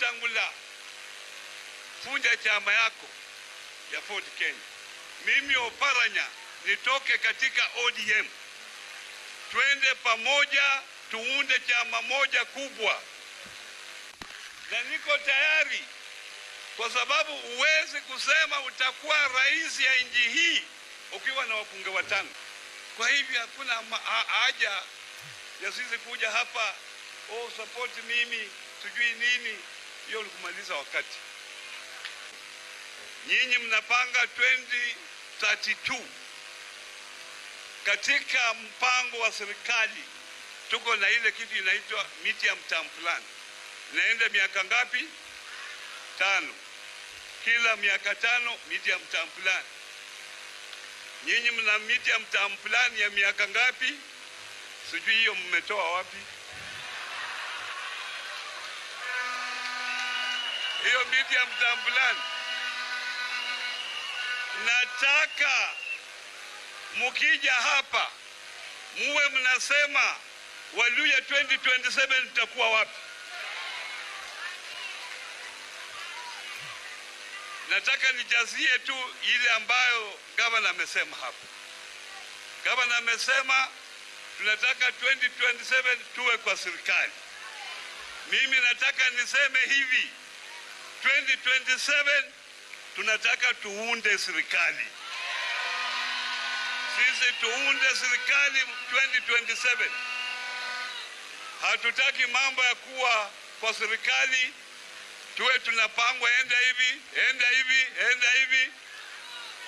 Wetangula, funja chama yako ya Ford Kenya. Mimi Oparanya nitoke katika ODM, twende pamoja tuunde chama moja kubwa, na niko tayari, kwa sababu uwezi kusema utakuwa rais ya nchi hii ukiwa na wabunge watano. Kwa hivyo hakuna haja ya sisi kuja hapa support mimi sijui nini, hiyo ni kumaliza wakati. Nyinyi mnapanga 2032 katika mpango wa serikali, tuko na ile kitu inaitwa medium term plan. Inaenda miaka ngapi? 5. Kila miaka 5 medium term plan. Nyinyi mna medium term plan ya miaka ngapi? Sijui hiyo mmetoa wapi? Hiyo medium term plan. Nataka mukija hapa muwe mnasema Waluya 2027 tutakuwa wapi? Nataka nijazie tu ile ambayo gavana amesema hapa. Gavana amesema tunataka 2027 tuwe kwa serikali. Mimi nataka niseme hivi, 2027 tunataka tuunde serikali. Sisi tuunde serikali 2027. Hatutaki mambo ya kuwa kwa serikali tuwe tunapangwa enda hivi, enda hivi, enda hivi.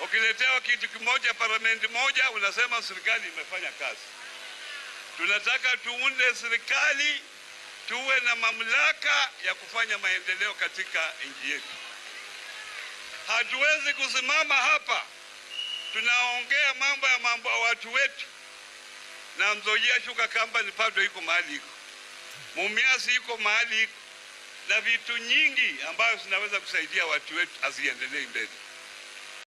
Ukiletewa kitu kimoja parlamenti moja unasema serikali imefanya kazi. Tunataka tuunde serikali, tuwe na mamlaka ya kufanya maendeleo katika nchi yetu. Hatuwezi kusimama hapa tunaongea mambo ya watu wetu, na Nzoia Sugar Company bado iko mahali iko, Mumias iko mahali iko, na vitu nyingi ambayo zinaweza kusaidia watu wetu asiendelee mbele.